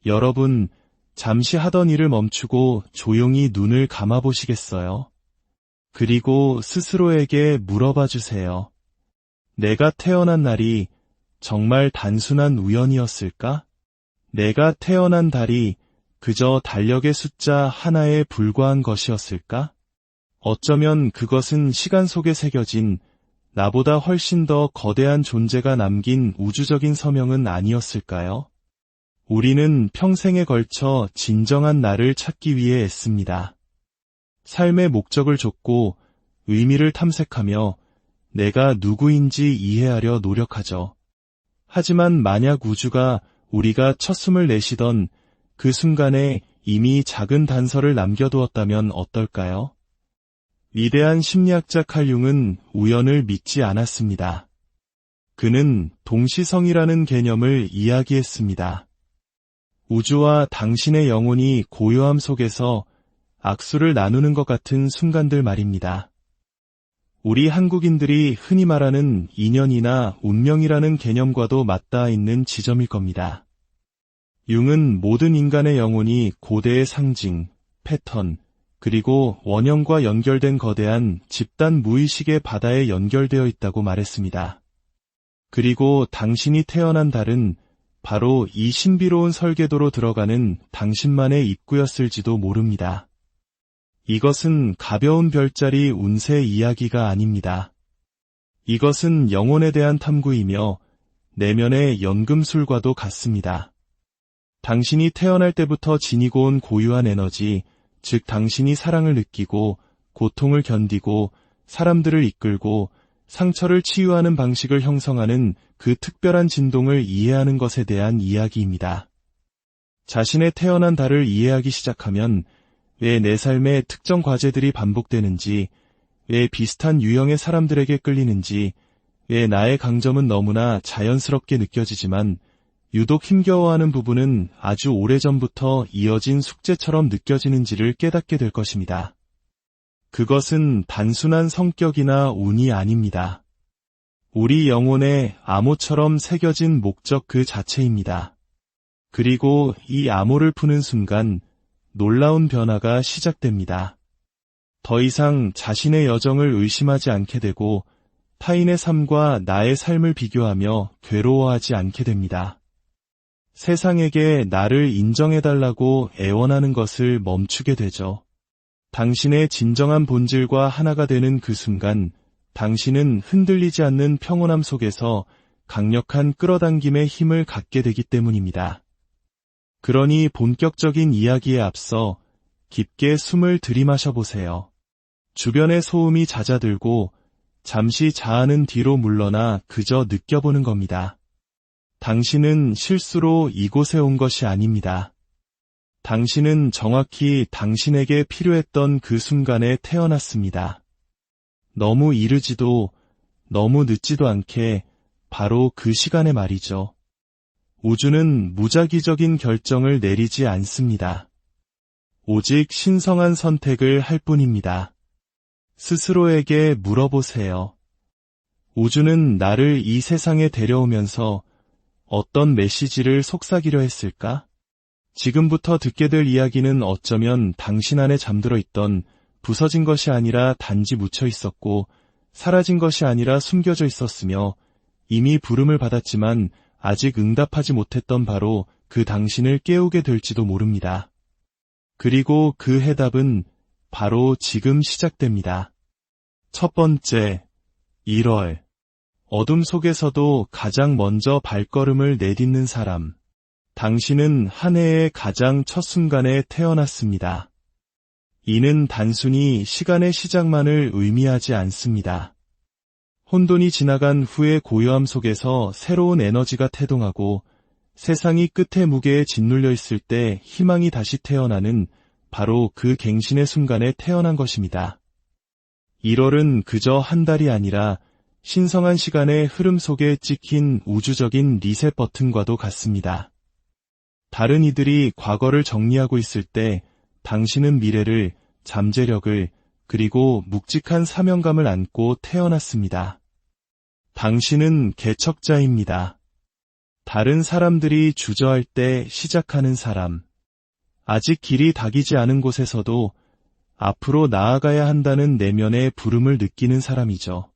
여러분, 잠시 하던 일을 멈추고 조용히 눈을 감아보시겠어요? 그리고 스스로에게 물어봐 주세요. 내가 태어난 날이 정말 단순한 우연이었을까? 내가 태어난 달이 그저 달력의 숫자 하나에 불과한 것이었을까? 어쩌면 그것은 시간 속에 새겨진 나보다 훨씬 더 거대한 존재가 남긴 우주적인 서명은 아니었을까요? 우리는 평생에 걸쳐 진정한 나를 찾기 위해 애씁니다. 삶의 목적을 좇고 의미를 탐색하며 내가 누구인지 이해하려 노력하죠. 하지만 만약 우주가 우리가 첫 숨을 내쉬던 그 순간에 이미 작은 단서를 남겨두었다면 어떨까요? 위대한 심리학자 칼 융은 우연을 믿지 않았습니다. 그는 동시성이라는 개념을 이야기했습니다. 우주와 당신의 영혼이 고요함 속에서 악수를 나누는 것 같은 순간들 말입니다. 우리 한국인들이 흔히 말하는 인연이나 운명이라는 개념과도 맞닿아 있는 지점일 겁니다. 융은 모든 인간의 영혼이 고대의 상징, 패턴, 그리고 원형과 연결된 거대한 집단 무의식의 바다에 연결되어 있다고 말했습니다. 그리고 당신이 태어난 달은 바로 이 신비로운 설계도로 들어가는 당신만의 입구였을지도 모릅니다. 이것은 가벼운 별자리 운세 이야기가 아닙니다. 이것은 영혼에 대한 탐구이며 내면의 연금술과도 같습니다. 당신이 태어날 때부터 지니고 온 고유한 에너지, 즉 당신이 사랑을 느끼고 고통을 견디고 사람들을 이끌고 상처를 치유하는 방식을 형성하는 그 특별한 진동을 이해하는 것에 대한 이야기입니다. 자신의 태어난 달을 이해하기 시작하면 왜 내 삶에 특정 과제들이 반복되는지, 왜 비슷한 유형의 사람들에게 끌리는지, 왜 나의 강점은 너무나 자연스럽게 느껴지지만 유독 힘겨워하는 부분은 아주 오래전부터 이어진 숙제처럼 느껴지는지를 깨닫게 될 것입니다. 그것은 단순한 성격이나 운이 아닙니다. 우리 영혼에 암호처럼 새겨진 목적 그 자체입니다. 그리고 이 암호를 푸는 순간 놀라운 변화가 시작됩니다. 더 이상 자신의 여정을 의심하지 않게 되고 타인의 삶과 나의 삶을 비교하며 괴로워하지 않게 됩니다. 세상에게 나를 인정해달라고 애원하는 것을 멈추게 되죠. 당신의 진정한 본질과 하나가 되는 그 순간, 당신은 흔들리지 않는 평온함 속에서 강력한 끌어당김의 힘을 갖게 되기 때문입니다. 그러니 본격적인 이야기에 앞서 깊게 숨을 들이마셔 보세요. 주변의 소음이 잦아들고 잠시 자아는 뒤로 물러나 그저 느껴보는 겁니다. 당신은 실수로 이곳에 온 것이 아닙니다. 당신은 정확히 당신에게 필요했던 그 순간에 태어났습니다. 너무 이르지도 너무 늦지도 않게 바로 그 시간에 말이죠. 우주는 무작위적인 결정을 내리지 않습니다. 오직 신성한 선택을 할 뿐입니다. 스스로에게 물어보세요. 우주는 나를 이 세상에 데려오면서 어떤 메시지를 속삭이려 했을까? 지금부터 듣게 될 이야기는 어쩌면 당신 안에 잠들어 있던 부서진 것이 아니라 단지 묻혀 있었고 사라진 것이 아니라 숨겨져 있었으며 이미 부름을 받았지만 아직 응답하지 못했던 바로 그 당신을 깨우게 될지도 모릅니다. 그리고 그 해답은 바로 지금 시작됩니다. 첫 번째, 1월. 어둠 속에서도 가장 먼저 발걸음을 내딛는 사람. 당신은 한 해의 가장 첫 순간에 태어났습니다. 이는 단순히 시간의 시작만을 의미하지 않습니다. 혼돈이 지나간 후의 고요함 속에서 새로운 에너지가 태동하고 세상이 끝의 무게에 짓눌려 있을 때 희망이 다시 태어나는 바로 그 갱신의 순간에 태어난 것입니다. 1월은 그저 한 달이 아니라 신성한 시간의 흐름 속에 찍힌 우주적인 리셋 버튼과도 같습니다. 다른 이들이 과거를 정리하고 있을 때 당신은 미래를, 잠재력을, 그리고 묵직한 사명감을 안고 태어났습니다. 당신은 개척자입니다. 다른 사람들이 주저할 때 시작하는 사람. 아직 길이 닥이지 않은 곳에서도 앞으로 나아가야 한다는 내면의 부름을 느끼는 사람이죠.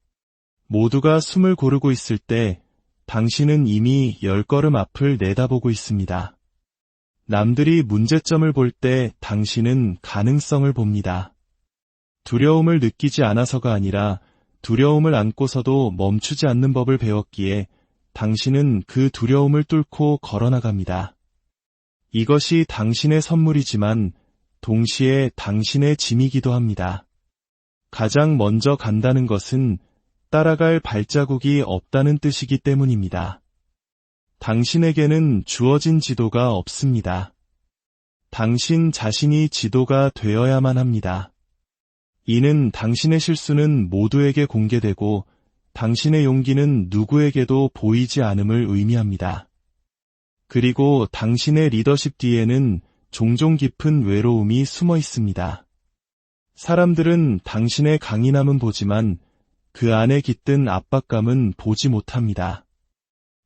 모두가 숨을 고르고 있을 때 당신은 이미 10걸음 앞을 내다보고 있습니다. 남들이 문제점을 볼 때 당신은 가능성을 봅니다. 두려움을 느끼지 않아서가 아니라 두려움을 안고서도 멈추지 않는 법을 배웠기에 당신은 그 두려움을 뚫고 걸어나갑니다. 이것이 당신의 선물이지만 동시에 당신의 짐이기도 합니다. 가장 먼저 간다는 것은 따라갈 발자국이 없다는 뜻이기 때문입니다. 당신에게는 주어진 지도가 없습니다. 당신 자신이 지도가 되어야만 합니다. 이는 당신의 실수는 모두에게 공개되고 당신의 용기는 누구에게도 보이지 않음을 의미합니다. 그리고 당신의 리더십 뒤에는 종종 깊은 외로움이 숨어 있습니다. 사람들은 당신의 강인함은 보지만 그 안에 깃든 압박감은 보지 못합니다.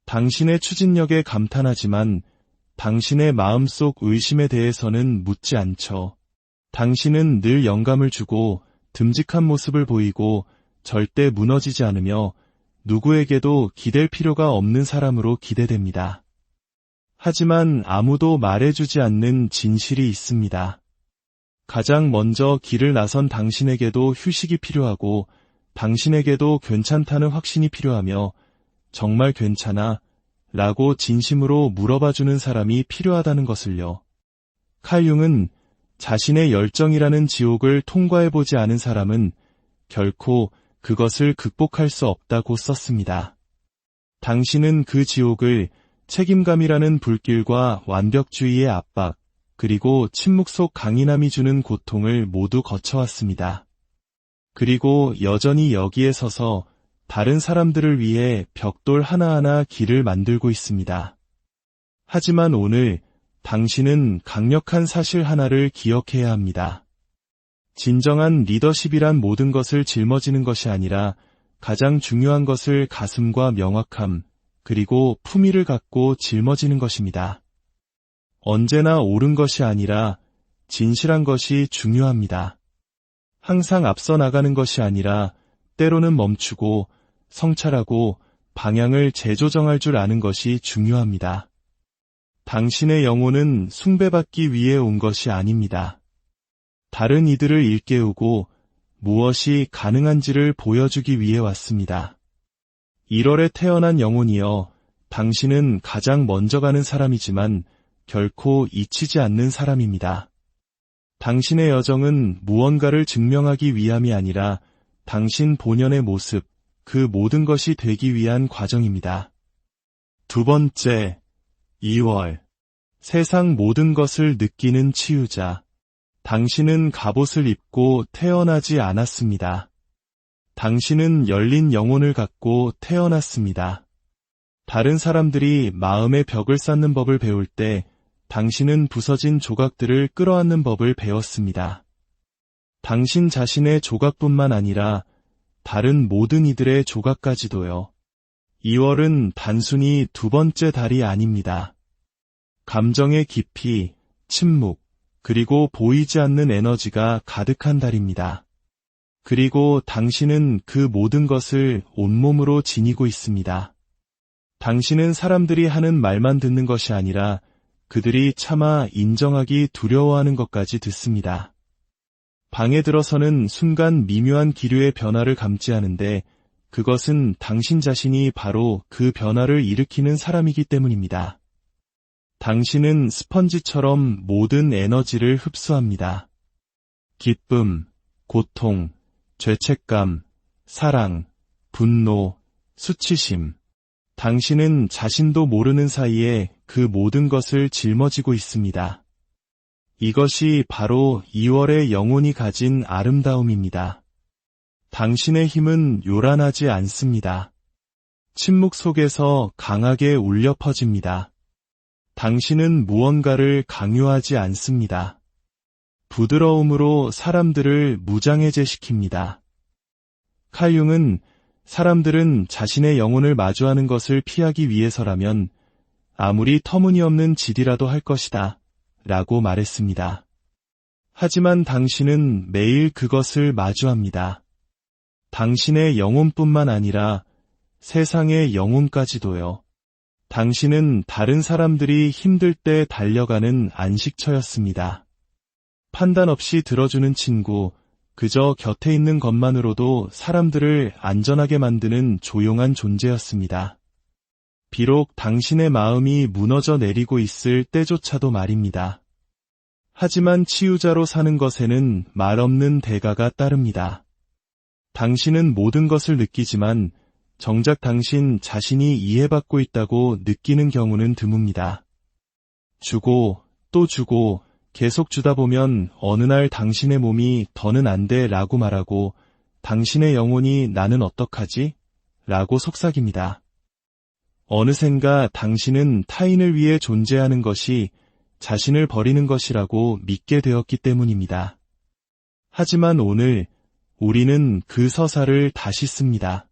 당신의 추진력에 감탄하지만 당신의 마음속 의심에 대해서는 묻지 않죠. 당신은 늘 영감을 주고 듬직한 모습을 보이고 절대 무너지지 않으며 누구에게도 기댈 필요가 없는 사람으로 기대됩니다. 하지만 아무도 말해주지 않는 진실이 있습니다. 가장 먼저 길을 나선 당신에게도 휴식이 필요하고 당신에게도 괜찮다는 확신이 필요하며 정말 괜찮아? 라고 진심으로 물어봐주는 사람이 필요하다는 것을요. 칼 융은 자신의 열정이라는 지옥을 통과해보지 않은 사람은 결코 그것을 극복할 수 없다고 썼습니다. 당신은 그 지옥을 책임감이라는 불길과 완벽주의의 압박, 그리고 침묵 속 강인함이 주는 고통을 모두 거쳐왔습니다. 그리고 여전히 여기에 서서 다른 사람들을 위해 벽돌 하나하나 길을 만들고 있습니다. 하지만 오늘 당신은 강력한 사실 하나를 기억해야 합니다. 진정한 리더십이란 모든 것을 짊어지는 것이 아니라 가장 중요한 것을 가슴과 명확함, 그리고 품위를 갖고 짊어지는 것입니다. 언제나 옳은 것이 아니라 진실한 것이 중요합니다. 항상 앞서 나가는 것이 아니라 때로는 멈추고 성찰하고 방향을 재조정할 줄 아는 것이 중요합니다. 당신의 영혼은 숭배받기 위해 온 것이 아닙니다. 다른 이들을 일깨우고 무엇이 가능한지를 보여주기 위해 왔습니다. 1월에 태어난 영혼이여, 당신은 가장 먼저 가는 사람이지만 결코 잊히지 않는 사람입니다. 당신의 여정은 무언가를 증명하기 위함이 아니라 당신 본연의 모습, 그 모든 것이 되기 위한 과정입니다. 두 번째, 2월. 세상 모든 것을 느끼는 치유자. 당신은 갑옷을 입고 태어나지 않았습니다. 당신은 열린 영혼을 갖고 태어났습니다. 다른 사람들이 마음의 벽을 쌓는 법을 배울 때 당신은 부서진 조각들을 끌어안는 법을 배웠습니다. 당신 자신의 조각뿐만 아니라 다른 모든 이들의 조각까지도요. 2월은 단순히 두 번째 달이 아닙니다. 감정의 깊이, 침묵, 그리고 보이지 않는 에너지가 가득한 달입니다. 그리고 당신은 그 모든 것을 온몸으로 지니고 있습니다. 당신은 사람들이 하는 말만 듣는 것이 아니라 그들이 차마 인정하기 두려워하는 것까지 듣습니다. 방에 들어서는 순간 미묘한 기류의 변화를 감지하는데 그것은 당신 자신이 바로 그 변화를 일으키는 사람이기 때문입니다. 당신은 스펀지처럼 모든 에너지를 흡수합니다. 기쁨, 고통, 죄책감, 사랑, 분노, 수치심. 당신은 자신도 모르는 사이에 그 모든 것을 짊어지고 있습니다. 이것이 바로 2월의 영혼이 가진 아름다움입니다. 당신의 힘은 요란하지 않습니다. 침묵 속에서 강하게 울려 퍼집니다. 당신은 무언가를 강요하지 않습니다. 부드러움으로 사람들을 무장해제시킵니다. 칼 융은 사람들은 자신의 영혼을 마주하는 것을 피하기 위해서라면 아무리 터무니없는 짓이라도 할 것이다. 라고 말했습니다. 하지만 당신은 매일 그것을 마주합니다. 당신의 영혼뿐만 아니라 세상의 영혼까지도요. 당신은 다른 사람들이 힘들 때 달려가는 안식처였습니다. 판단 없이 들어주는 친구, 그저 곁에 있는 것만으로도 사람들을 안전하게 만드는 조용한 존재였습니다. 비록 당신의 마음이 무너져 내리고 있을 때조차도 말입니다. 하지만 치유자로 사는 것에는 말없는 대가가 따릅니다. 당신은 모든 것을 느끼지만 정작 당신 자신이 이해받고 있다고 느끼는 경우는 드뭅니다. 주고 또 주고 계속 주다 보면 어느 날 당신의 몸이 더는 안 돼 라고 말하고 당신의 영혼이 나는 어떡하지? 라고 속삭입니다. 어느샌가 당신은 타인을 위해 존재하는 것이 자신을 버리는 것이라고 믿게 되었기 때문입니다. 하지만 오늘 우리는 그 서사를 다시 씁니다.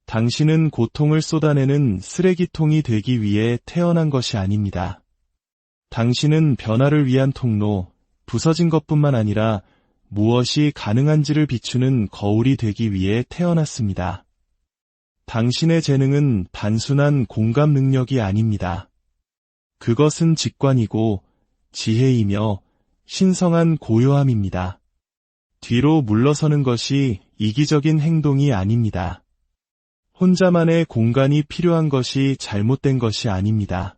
당신은 고통을 쏟아내는 쓰레기통이 되기 위해 태어난 것이 아닙니다. 당신은 변화를 위한 통로, 부서진 것뿐만 아니라 무엇이 가능한지를 비추는 거울이 되기 위해 태어났습니다. 당신의 재능은 단순한 공감 능력이 아닙니다. 그것은 직관이고 지혜이며 신성한 고요함입니다. 뒤로 물러서는 것이 이기적인 행동이 아닙니다. 혼자만의 공간이 필요한 것이 잘못된 것이 아닙니다.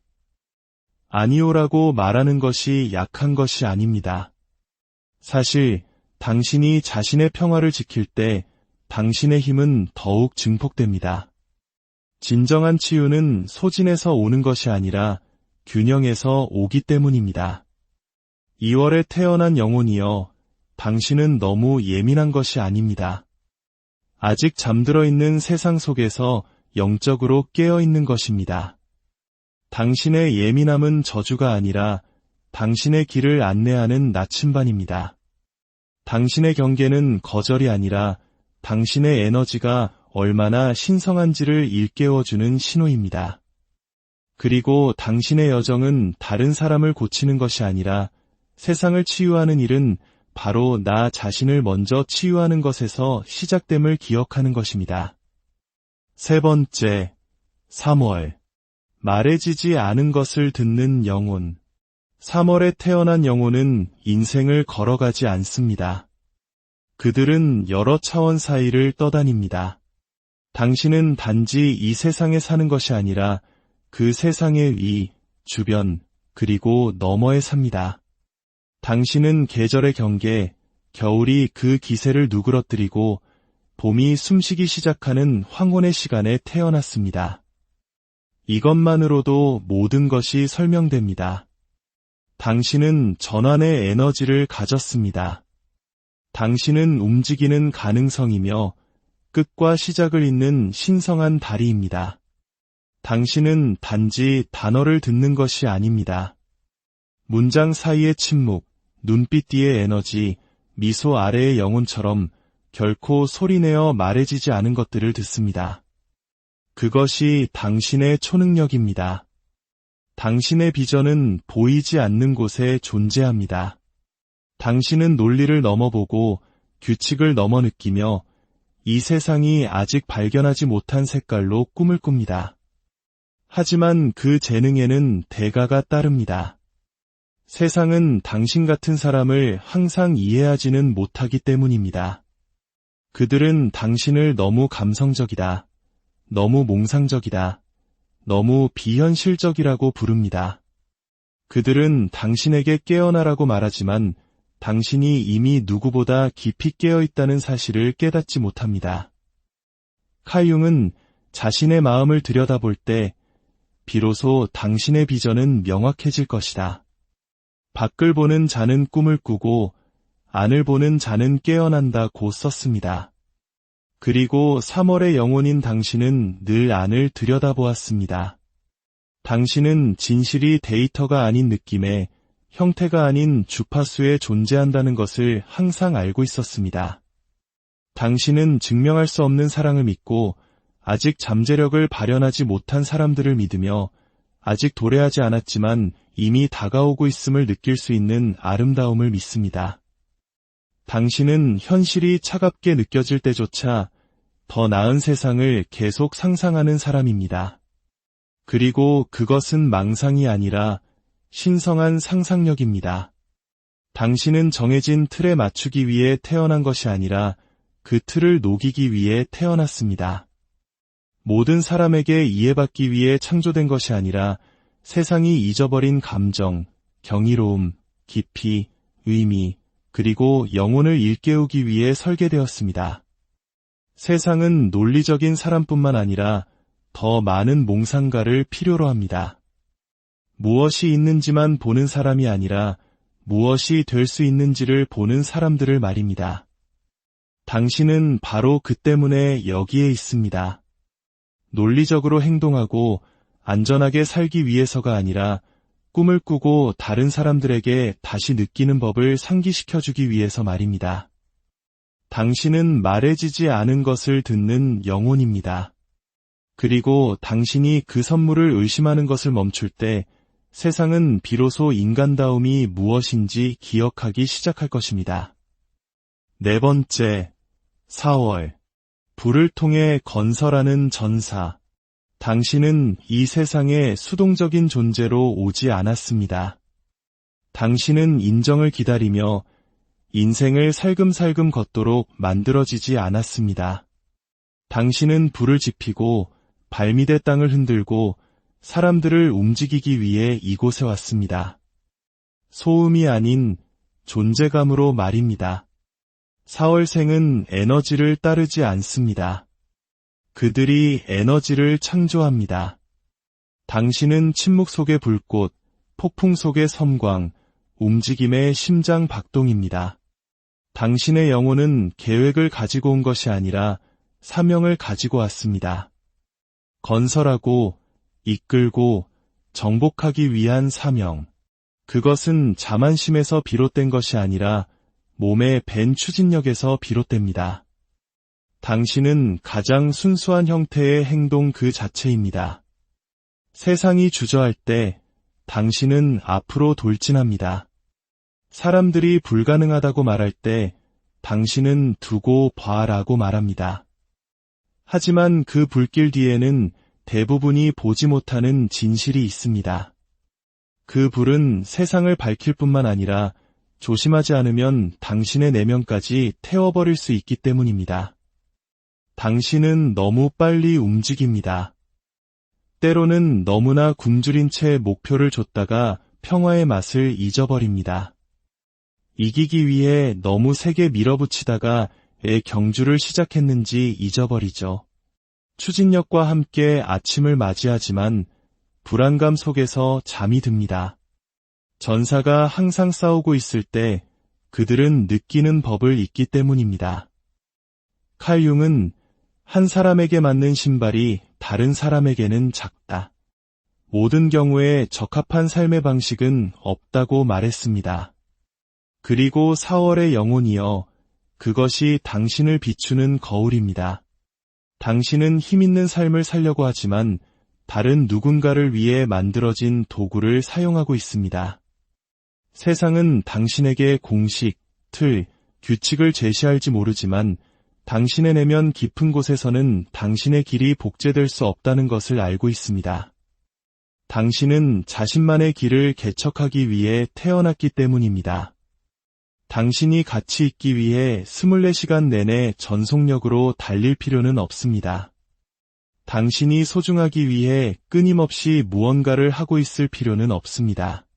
아니오라고 말하는 것이 약한 것이 아닙니다. 사실 당신이 자신의 평화를 지킬 때 당신의 힘은 더욱 증폭됩니다. 진정한 치유는 소진에서 오는 것이 아니라 균형에서 오기 때문입니다. 2월에 태어난 영혼이여, 당신은 너무 예민한 것이 아닙니다. 아직 잠들어 있는 세상 속에서 영적으로 깨어 있는 것입니다. 당신의 예민함은 저주가 아니라 당신의 길을 안내하는 나침반입니다. 당신의 경계는 거절이 아니라 당신의 에너지가 얼마나 신성한지를 일깨워주는 신호입니다. 그리고 당신의 여정은 다른 사람을 고치는 것이 아니라 세상을 치유하는 일은 바로 나 자신을 먼저 치유하는 것에서 시작됨을 기억하는 것입니다. 세 번째, 3월. 말해지지 않은 것을 듣는 영혼. 3월에 태어난 영혼은 인생을 걸어가지 않습니다. 그들은 여러 차원 사이를 떠다닙니다. 당신은 단지 이 세상에 사는 것이 아니라 그 세상의 위, 주변, 그리고 너머에 삽니다. 당신은 계절의 경계, 겨울이 그 기세를 누그러뜨리고 봄이 숨쉬기 시작하는 황혼의 시간에 태어났습니다. 이것만으로도 모든 것이 설명됩니다. 당신은 전환의 에너지를 가졌습니다. 당신은 움직이는 가능성이며 끝과 시작을 잇는 신성한 다리입니다. 당신은 단지 단어를 듣는 것이 아닙니다. 문장 사이의 침묵, 눈빛 뒤의 에너지, 미소 아래의 영혼처럼 결코 소리내어 말해지지 않은 것들을 듣습니다. 그것이 당신의 초능력입니다. 당신의 비전은 보이지 않는 곳에 존재합니다. 당신은 논리를 넘어보고 규칙을 넘어 느끼며 이 세상이 아직 발견하지 못한 색깔로 꿈을 꿉니다. 하지만 그 재능에는 대가가 따릅니다. 세상은 당신 같은 사람을 항상 이해하지는 못하기 때문입니다. 그들은 당신을 너무 감성적이다, 너무 몽상적이다, 너무 비현실적이라고 부릅니다. 그들은 당신에게 깨어나라고 말하지만 당신이 이미 누구보다 깊이 깨어있다는 사실을 깨닫지 못합니다. 칼융은 자신의 마음을 들여다볼 때 비로소 당신의 비전은 명확해질 것이다. 밖을 보는 자는 꿈을 꾸고 안을 보는 자는 깨어난다고 썼습니다. 그리고 3월의 영혼인 당신은 늘 안을 들여다보았습니다. 당신은 진실이 데이터가 아닌 느낌에 형태가 아닌 주파수에 존재한다는 것을 항상 알고 있었습니다. 당신은 증명할 수 없는 사랑을 믿고 아직 잠재력을 발현하지 못한 사람들을 믿으며 아직 도래하지 않았지만 이미 다가오고 있음을 느낄 수 있는 아름다움을 믿습니다. 당신은 현실이 차갑게 느껴질 때조차 더 나은 세상을 계속 상상하는 사람입니다. 그리고 그것은 망상이 아니라 신성한 상상력입니다. 당신은 정해진 틀에 맞추기 위해 태어난 것이 아니라 그 틀을 녹이기 위해 태어났습니다. 모든 사람에게 이해받기 위해 창조된 것이 아니라 세상이 잊어버린 감정, 경이로움, 깊이, 의미, 그리고 영혼을 일깨우기 위해 설계되었습니다. 세상은 논리적인 사람뿐만 아니라 더 많은 몽상가를 필요로 합니다. 무엇이 있는지만 보는 사람이 아니라 무엇이 될 수 있는지를 보는 사람들을 말입니다. 당신은 바로 그 때문에 여기에 있습니다. 논리적으로 행동하고 안전하게 살기 위해서가 아니라 꿈을 꾸고 다른 사람들에게 다시 느끼는 법을 상기시켜주기 위해서 말입니다. 당신은 말해지지 않은 것을 듣는 영혼입니다. 그리고 당신이 그 선물을 의심하는 것을 멈출 때 세상은 비로소 인간다움이 무엇인지 기억하기 시작할 것입니다. 네 번째, 4월. 불을 통해 건설하는 전사. 당신은 이 세상에 수동적인 존재로 오지 않았습니다. 당신은 인정을 기다리며 인생을 살금살금 걷도록 만들어지지 않았습니다. 당신은 불을 지피고 발밑의 땅을 흔들고 사람들을 움직이기 위해 이곳에 왔습니다. 소음이 아닌 존재감으로 말입니다. 4월생은 에너지를 따르지 않습니다. 그들이 에너지를 창조합니다. 당신은 침묵 속의 불꽃, 폭풍 속의 섬광, 움직임의 심장 박동입니다. 당신의 영혼은 계획을 가지고 온 것이 아니라 사명을 가지고 왔습니다. 건설하고 이끌고 정복하기 위한 사명. 그것은 자만심에서 비롯된 것이 아니라 몸에 밴 추진력에서 비롯됩니다. 당신은 가장 순수한 형태의 행동 그 자체입니다. 세상이 주저할 때 당신은 앞으로 돌진합니다. 사람들이 불가능하다고 말할 때 당신은 두고 봐라고 말합니다. 하지만 그 불길 뒤에는 대부분이 보지 못하는 진실이 있습니다. 그 불은 세상을 밝힐 뿐만 아니라 조심하지 않으면 당신의 내면까지 태워버릴 수 있기 때문입니다. 당신은 너무 빨리 움직입니다. 때로는 너무나 굶주린 채 목표를 줬다가 평화의 맛을 잊어버립니다. 이기기 위해 너무 세게 밀어붙이다가 애 경주를 시작했는지 잊어버리죠. 추진력과 함께 아침을 맞이하지만 불안감 속에서 잠이 듭니다. 전사가 항상 싸우고 있을 때 그들은 느끼는 법을 잊기 때문입니다. 칼 융은 한 사람에게 맞는 신발이 다른 사람에게는 작다. 모든 경우에 적합한 삶의 방식은 없다고 말했습니다. 그리고 4월의 영혼이여, 그것이 당신을 비추는 거울입니다. 당신은 힘있는 삶을 살려고 하지만 다른 누군가를 위해 만들어진 도구를 사용하고 있습니다. 세상은 당신에게 공식, 틀, 규칙을 제시할지 모르지만 당신의 내면 깊은 곳에서는 당신의 길이 복제될 수 없다는 것을 알고 있습니다. 당신은 자신만의 길을 개척하기 위해 태어났기 때문입니다. 당신이 가치 있기 위해 24시간 내내 전속력으로 달릴 필요는 없습니다. 당신이 소중하기 위해 끊임없이 무언가를 하고 있을 필요는 없습니다.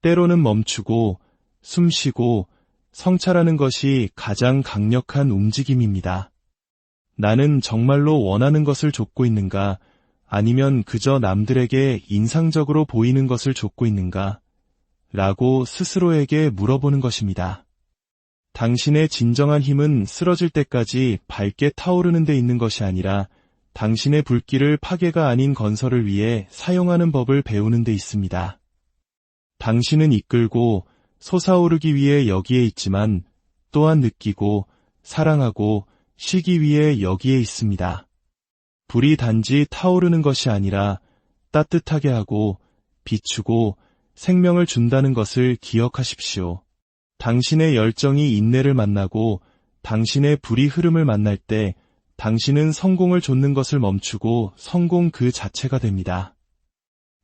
때로는 멈추고 숨쉬고 성찰하는 것이 가장 강력한 움직임입니다. 나는 정말로 원하는 것을 좇고 있는가, 아니면 그저 남들에게 인상적으로 보이는 것을 좇고 있는가? 라고 스스로에게 물어보는 것입니다. 당신의 진정한 힘은 쓰러질 때까지 밝게 타오르는 데 있는 것이 아니라 당신의 불길을 파괴가 아닌 건설을 위해 사용하는 법을 배우는 데 있습니다. 당신은 이끌고 솟아오르기 위해 여기에 있지만 또한 느끼고 사랑하고 쉬기 위해 여기에 있습니다. 불이 단지 타오르는 것이 아니라 따뜻하게 하고 비추고 생명을 준다는 것을 기억하십시오. 당신의 열정이 인내를 만나고 당신의 불이 흐름을 만날 때 당신은 성공을 좇는 것을 멈추고 성공 그 자체가 됩니다.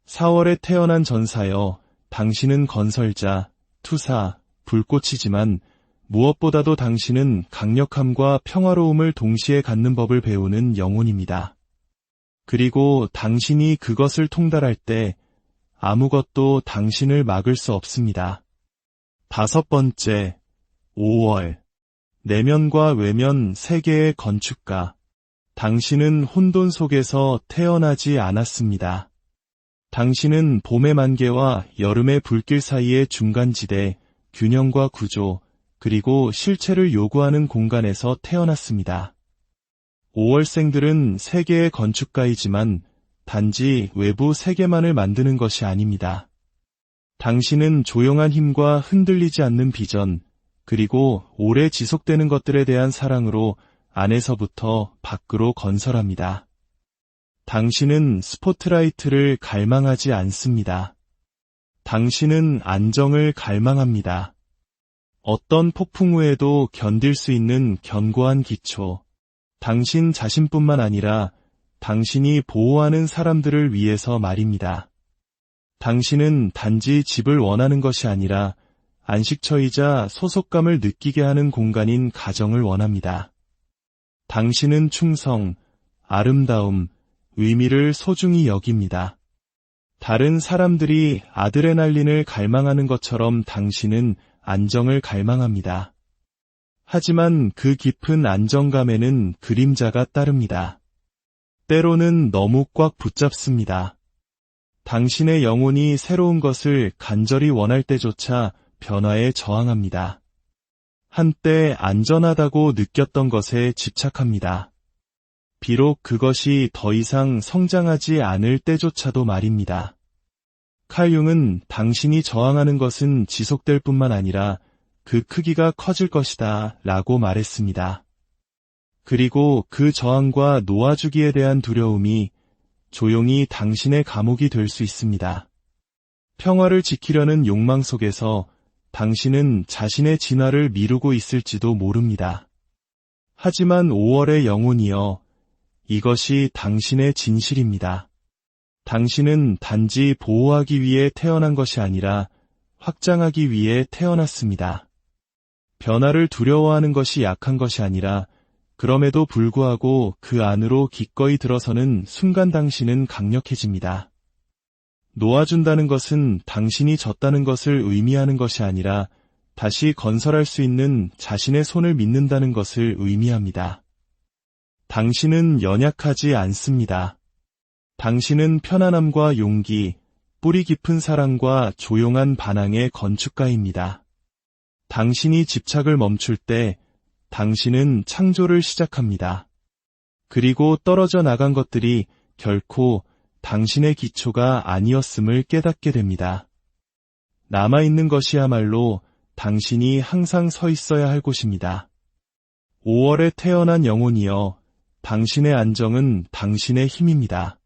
4월에 태어난 전사여, 당신은 건설자, 투사, 불꽃이지만 무엇보다도 당신은 강력함과 평화로움을 동시에 갖는 법을 배우는 영혼입니다. 그리고 당신이 그것을 통달할 때 아무것도 당신을 막을 수 없습니다. 5번째, 5월. 내면과 외면 세계의 건축가. 당신은 혼돈 속에서 태어나지 않았습니다. 당신은 봄의 만개와 여름의 불길 사이의 중간지대, 균형과 구조, 그리고 실체를 요구하는 공간에서 태어났습니다. 5월생들은 세계의 건축가이지만 단지 외부 세계만을 만드는 것이 아닙니다. 당신은 조용한 힘과 흔들리지 않는 비전, 그리고 오래 지속되는 것들에 대한 사랑으로 안에서부터 밖으로 건설합니다. 당신은 스포트라이트를 갈망하지 않습니다. 당신은 안정을 갈망합니다. 어떤 폭풍 후에도 견딜 수 있는 견고한 기초, 당신 자신뿐만 아니라 당신이 보호하는 사람들을 위해서 말입니다. 당신은 단지 집을 원하는 것이 아니라 안식처이자 소속감을 느끼게 하는 공간인 가정을 원합니다. 당신은 충성, 아름다움, 의미를 소중히 여깁니다. 다른 사람들이 아드레날린을 갈망하는 것처럼 당신은 안정을 갈망합니다. 하지만 그 깊은 안정감에는 그림자가 따릅니다. 때로는 너무 꽉 붙잡습니다. 당신의 영혼이 새로운 것을 간절히 원할 때조차 변화에 저항합니다. 한때 안전하다고 느꼈던 것에 집착합니다. 비록 그것이 더 이상 성장하지 않을 때조차도 말입니다. 칼 융은 당신이 저항하는 것은 지속될 뿐만 아니라 그 크기가 커질 것이다 라고 말했습니다. 그리고 그 저항과 놓아주기에 대한 두려움이 조용히 당신의 감옥이 될 수 있습니다. 평화를 지키려는 욕망 속에서 당신은 자신의 진화를 미루고 있을지도 모릅니다. 하지만 5월의 영혼이여, 이것이 당신의 진실입니다. 당신은 단지 보호하기 위해 태어난 것이 아니라 확장하기 위해 태어났습니다. 변화를 두려워하는 것이 약한 것이 아니라 그럼에도 불구하고 그 안으로 기꺼이 들어서는 순간 당신은 강력해집니다. 놓아준다는 것은 당신이 졌다는 것을 의미하는 것이 아니라 다시 건설할 수 있는 자신의 손을 믿는다는 것을 의미합니다. 당신은 연약하지 않습니다. 당신은 편안함과 용기, 뿌리 깊은 사랑과 조용한 반항의 건축가입니다. 당신이 집착을 멈출 때 당신은 창조를 시작합니다. 그리고 떨어져 나간 것들이 결코 당신의 기초가 아니었음을 깨닫게 됩니다. 남아있는 것이야말로 당신이 항상 서 있어야 할 곳입니다. 5월에 태어난 영혼이여, 당신의 안정은 당신의 힘입니다.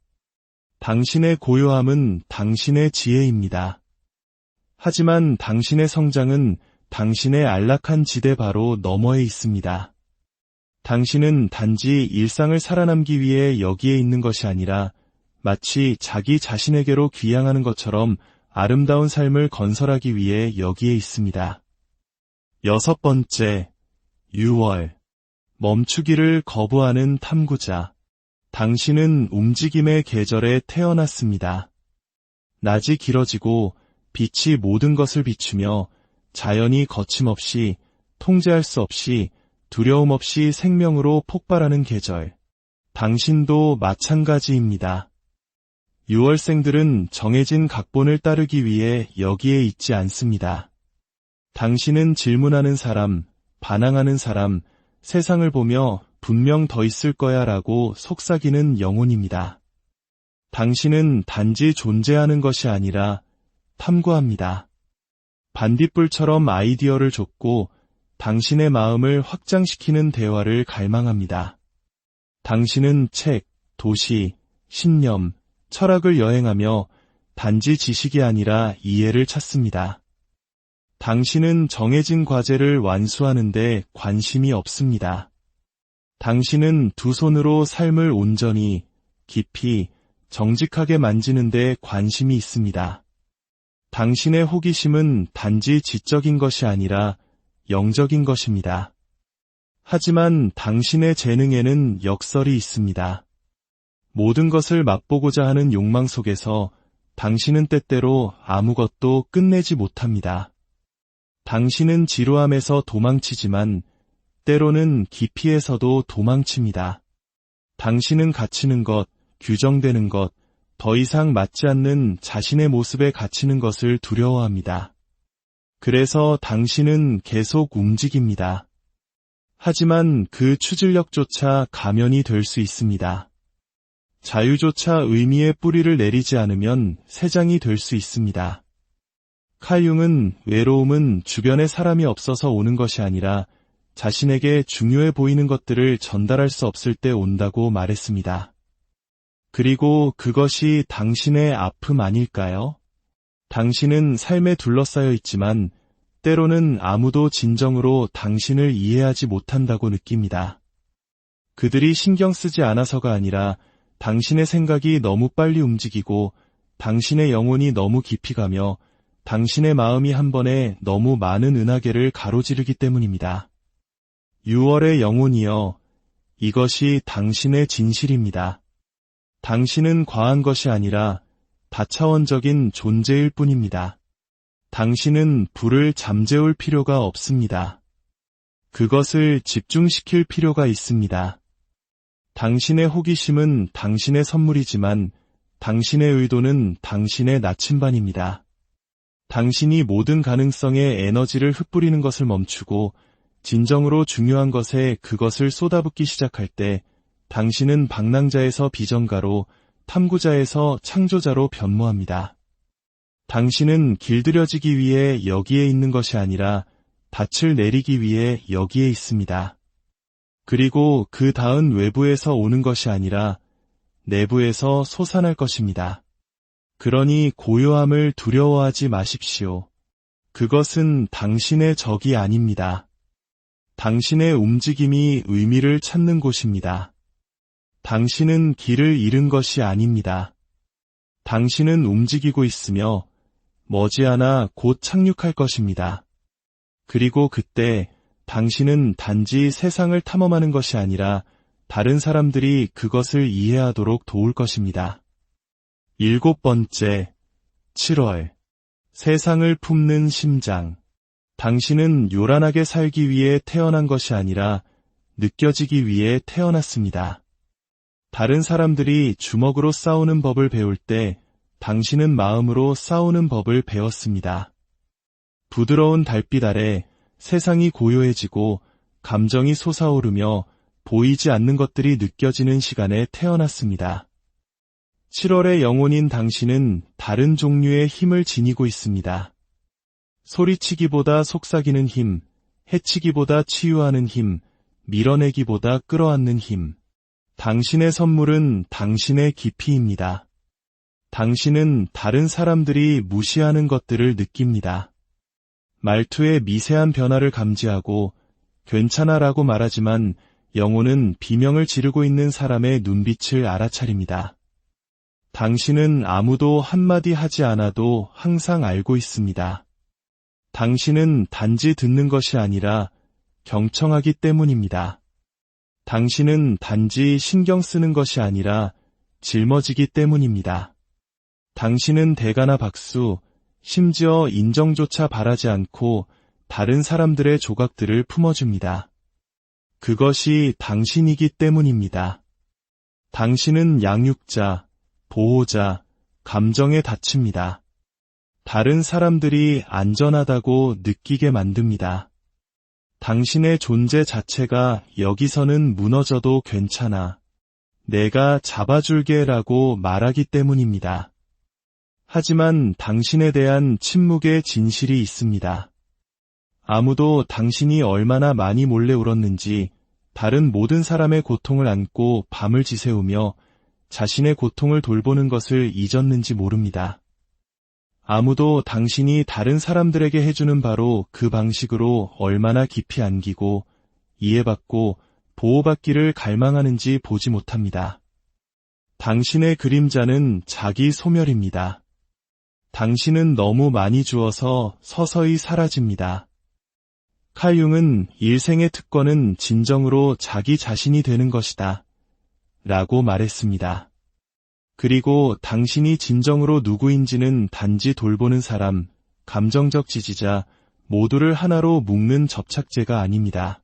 당신의 고요함은 당신의 지혜입니다. 하지만 당신의 성장은 당신의 안락한 지대 바로 너머에 있습니다. 당신은 단지 일상을 살아남기 위해 여기에 있는 것이 아니라 마치 자기 자신에게로 귀향하는 것처럼 아름다운 삶을 건설하기 위해 여기에 있습니다. 6번째, 6월. 멈추기를 거부하는 탐구자. 당신은 움직임의 계절에 태어났습니다. 낮이 길어지고 빛이 모든 것을 비추며 자연이 거침없이, 통제할 수 없이, 두려움 없이 생명으로 폭발하는 계절. 당신도 마찬가지입니다. 6월생들은 정해진 각본을 따르기 위해 여기에 있지 않습니다. 당신은 질문하는 사람, 반항하는 사람, 세상을 보며 분명 더 있을 거야 라고 속삭이는 영혼입니다. 당신은 단지 존재하는 것이 아니라 탐구합니다. 반딧불처럼 아이디어를 줬고 당신의 마음을 확장시키는 대화를 갈망합니다. 당신은 책, 도시, 신념, 철학을 여행하며 단지 지식이 아니라 이해를 찾습니다. 당신은 정해진 과제를 완수하는 데 관심이 없습니다. 당신은 두 손으로 삶을 온전히, 깊이, 정직하게 만지는 데 관심이 있습니다. 당신의 호기심은 단지 지적인 것이 아니라 영적인 것입니다. 하지만 당신의 재능에는 역설이 있습니다. 모든 것을 맛보고자 하는 욕망 속에서 당신은 때때로 아무것도 끝내지 못합니다. 당신은 지루함에서 도망치지만 때로는 기피에서도 도망칩니다. 당신은 갇히는 것, 규정되는 것, 더 이상 맞지 않는 자신의 모습에 갇히는 것을 두려워합니다. 그래서 당신은 계속 움직입니다. 하지만 그 추진력조차 가면이 될 수 있습니다. 자유조차 의미의 뿌리를 내리지 않으면 새장이 될 수 있습니다. 칼 융은 외로움은 주변에 사람이 없어서 오는 것이 아니라 자신에게 중요해 보이는 것들을 전달할 수 없을 때 온다고 말했습니다. 그리고 그것이 당신의 아픔 아닐까요? 당신은 삶에 둘러싸여 있지만 때로는 아무도 진정으로 당신을 이해하지 못한다고 느낍니다. 그들이 신경 쓰지 않아서가 아니라 당신의 생각이 너무 빨리 움직이고 당신의 영혼이 너무 깊이 가며 당신의 마음이 한 번에 너무 많은 은하계를 가로지르기 때문입니다. 6월의 영혼이여, 이것이 당신의 진실입니다. 당신은 과한 것이 아니라 다차원적인 존재일 뿐입니다. 당신은 불을 잠재울 필요가 없습니다. 그것을 집중시킬 필요가 있습니다. 당신의 호기심은 당신의 선물이지만 당신의 의도는 당신의 나침반입니다. 당신이 모든 가능성의 에너지를 흩뿌리는 것을 멈추고 진정으로 중요한 것에 그것을 쏟아붓기 시작할 때 당신은 방랑자에서 비전가로, 탐구자에서 창조자로 변모합니다. 당신은 길들여지기 위해 여기에 있는 것이 아니라 닻을 내리기 위해 여기에 있습니다. 그리고 그 닿은 외부에서 오는 것이 아니라 내부에서 솟아날 것입니다. 그러니 고요함을 두려워하지 마십시오. 그것은 당신의 적이 아닙니다. 당신의 움직임이 의미를 찾는 곳입니다. 당신은 길을 잃은 것이 아닙니다. 당신은 움직이고 있으며 머지않아 곧 착륙할 것입니다. 그리고 그때 당신은 단지 세상을 탐험하는 것이 아니라 다른 사람들이 그것을 이해하도록 도울 것입니다. 7번째, 7월. 세상을 품는 심장. 당신은 요란하게 살기 위해 태어난 것이 아니라 느껴지기 위해 태어났습니다. 다른 사람들이 주먹으로 싸우는 법을 배울 때 당신은 마음으로 싸우는 법을 배웠습니다. 부드러운 달빛 아래 세상이 고요해지고 감정이 솟아오르며 보이지 않는 것들이 느껴지는 시간에 태어났습니다. 7월의 영혼인 당신은 다른 종류의 힘을 지니고 있습니다. 소리치기보다 속삭이는 힘, 해치기보다 치유하는 힘, 밀어내기보다 끌어안는 힘. 당신의 선물은 당신의 깊이입니다. 당신은 다른 사람들이 무시하는 것들을 느낍니다. 말투의 미세한 변화를 감지하고 괜찮아라고 말하지만 영혼은 비명을 지르고 있는 사람의 눈빛을 알아차립니다. 당신은 아무도 한마디 하지 않아도 항상 알고 있습니다. 당신은 단지 듣는 것이 아니라 경청하기 때문입니다. 당신은 단지 신경 쓰는 것이 아니라 짊어지기 때문입니다. 당신은 대가나 박수, 심지어 인정조차 바라지 않고 다른 사람들의 조각들을 품어줍니다. 그것이 당신이기 때문입니다. 당신은 양육자, 보호자, 감정에 닫힙니다. 다른 사람들이 안전하다고 느끼게 만듭니다. 당신의 존재 자체가 여기서는 무너져도 괜찮아. 내가 잡아줄게라고 말하기 때문입니다. 하지만 당신에 대한 침묵의 진실이 있습니다. 아무도 당신이 얼마나 많이 몰래 울었는지, 다른 모든 사람의 고통을 안고 밤을 지새우며 자신의 고통을 돌보는 것을 잊었는지 모릅니다. 아무도 당신이 다른 사람들에게 해주는 바로 그 방식으로 얼마나 깊이 안기고 이해받고 보호받기를 갈망하는지 보지 못합니다. 당신의 그림자는 자기 소멸입니다. 당신은 너무 많이 주어서 서서히 사라집니다. 칼 융은 일생의 특권은 진정으로 자기 자신이 되는 것이다. 라고 말했습니다. 그리고 당신이 진정으로 누구인지는 단지 돌보는 사람, 감정적 지지자, 모두를 하나로 묶는 접착제가 아닙니다.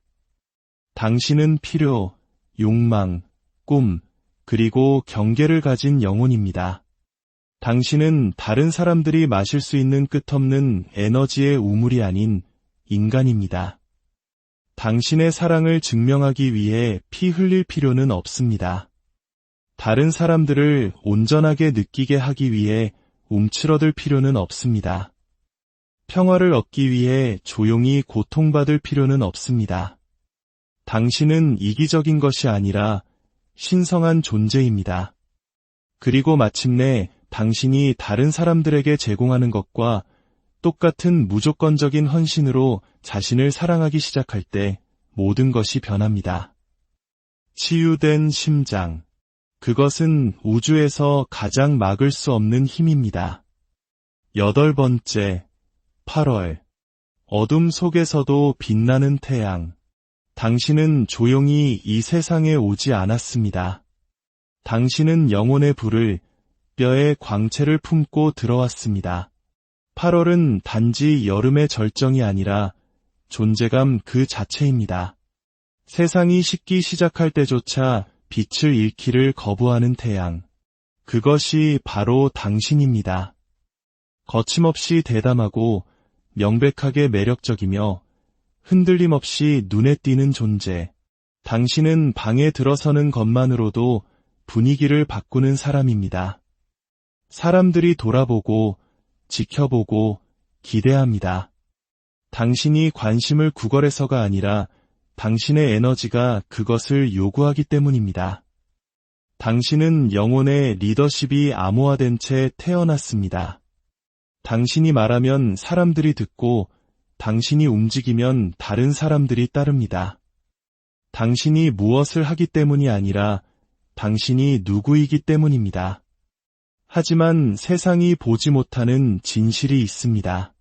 당신은 필요, 욕망, 꿈, 그리고 경계를 가진 영혼입니다. 당신은 다른 사람들이 마실 수 있는 끝없는 에너지의 우물이 아닌 인간입니다. 당신의 사랑을 증명하기 위해 피 흘릴 필요는 없습니다. 다른 사람들을 온전하게 느끼게 하기 위해 움츠러들 필요는 없습니다. 평화를 얻기 위해 조용히 고통받을 필요는 없습니다. 당신은 이기적인 것이 아니라 신성한 존재입니다. 그리고 마침내 당신이 다른 사람들에게 제공하는 것과 똑같은 무조건적인 헌신으로 자신을 사랑하기 시작할 때 모든 것이 변합니다. 치유된 심장. 그것은 우주에서 가장 막을 수 없는 힘입니다. 8번째, 8월. 어둠 속에서도 빛나는 태양. 당신은 조용히 이 세상에 오지 않았습니다. 당신은 영혼의 불을, 뼈의 광채를 품고 들어왔습니다. 8월은 단지 여름의 절정이 아니라 존재감 그 자체입니다. 세상이 식기 시작할 때조차 빛을 잃기를 거부하는 태양. 그것이 바로 당신입니다. 거침없이 대담하고 명백하게 매력적이며 흔들림 없이 눈에 띄는 존재. 당신은 방에 들어서는 것만으로도 분위기를 바꾸는 사람입니다. 사람들이 돌아보고 지켜보고 기대합니다. 당신이 관심을 구걸해서가 아니라 당신의 에너지가 그것을 요구하기 때문입니다. 당신은 영혼의 리더십이 암호화된 채 태어났습니다. 당신이 말하면 사람들이 듣고 당신이 움직이면 다른 사람들이 따릅니다. 당신이 무엇을 하기 때문이 아니라 당신이 누구이기 때문입니다. 하지만 세상이 보지 못하는 진실이 있습니다.